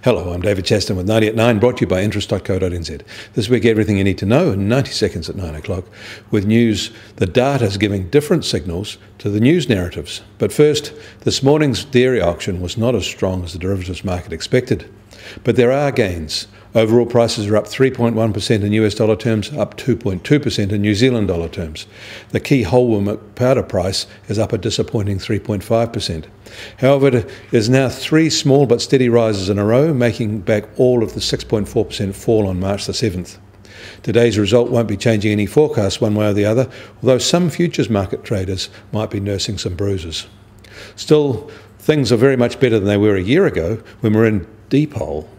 Hello, I'm David Chaston with 90 at 9, brought to you by interest.co.nz. This week, everything you need to know in 90 seconds at 9 o'clock, with news the data is giving different signals to the news narratives. But first, this morning's dairy auction was not as strong as the derivatives market expected. But there are gains. Overall prices are up 3.1% in US dollar terms, up 2.2% in New Zealand dollar terms. The key whole milk powder price is up a disappointing 3.5%. However, it is now three small but steady rises in a row, making back all of the 6.4% fall on March the 7th. Today's result won't be changing any forecast one way or the other, although some futures market traders might be nursing some bruises. Still, things are very much better than they were a year ago when we were in deep hole.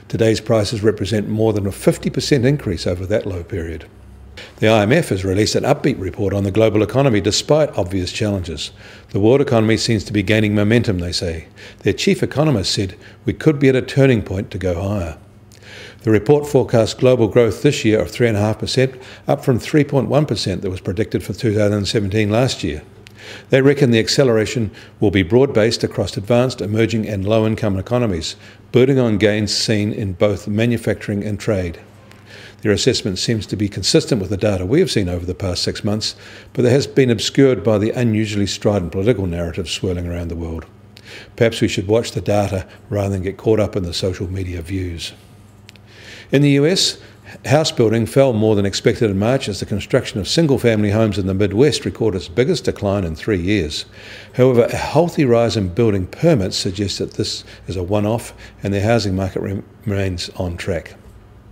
Today's prices represent more than a 50% increase over that low period. The IMF has released an upbeat report on the global economy despite obvious challenges. The world economy seems to be gaining momentum, they say. Their chief economist said we could be at a turning point to go higher. The report forecasts global growth this year of 3.5%, up from 3.1% that was predicted for 2017 last year. They reckon the acceleration will be broad-based across advanced, emerging and low-income economies, building on gains seen in both manufacturing and trade. Their assessment seems to be consistent with the data we have seen over the past 6 months, but it has been obscured by the unusually strident political narratives swirling around the world. Perhaps we should watch the data rather than get caught up in the social media views. In the US, house building fell more than expected in March as the construction of single-family homes in the Midwest recorded its biggest decline in 3 years. However, a healthy rise in building permits suggests that this is a one-off and the housing market remains on track.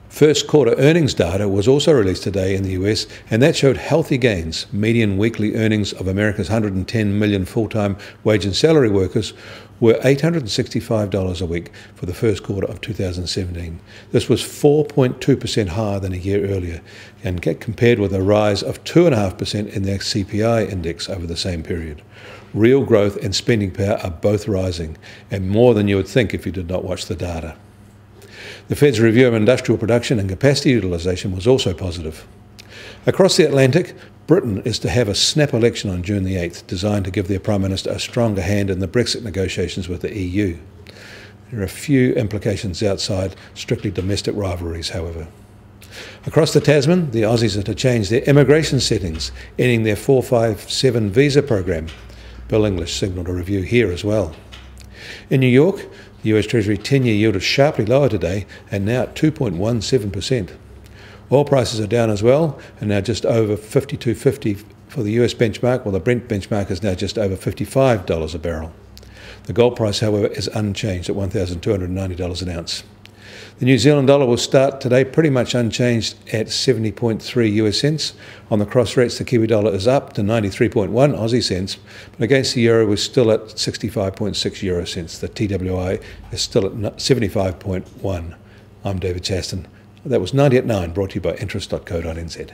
First quarter earnings data was also released today in the US, and that showed healthy gains. Median weekly earnings of America's 110 million full-time wage and salary workers were $865 a week for the first quarter of 2017. This was 4.2% higher than a year earlier, and compared with a rise of 2.5% in the CPI index over the same period. Real growth and spending power are both rising, and more than you would think if you did not watch the data. The Fed's review of industrial production and capacity utilisation was also positive. Across the Atlantic, Britain is to have a snap election on June the 8th, designed to give their Prime Minister a stronger hand in the Brexit negotiations with the EU. There are a few implications outside strictly domestic rivalries, however. Across the Tasman, the Aussies are to change their immigration settings, ending their 457 visa program. Bill English signalled a review here as well. In New York, the US Treasury 10-year yield is sharply lower today and now at 2.17%. Oil prices are down as well and now just over $52.50 for the US benchmark, while the Brent benchmark is now just over $55 a barrel. The gold price, however, is unchanged at $1,290 an ounce. The New Zealand dollar will start today pretty much unchanged at 70.3 US cents. On the cross rates, the Kiwi dollar is up to 93.1 Aussie cents, but against the euro, we're still at 65.6 euro cents. The TWI is still at 75.1. I'm David Chaston. That was 90 at 9, brought to you by interest.co.nz.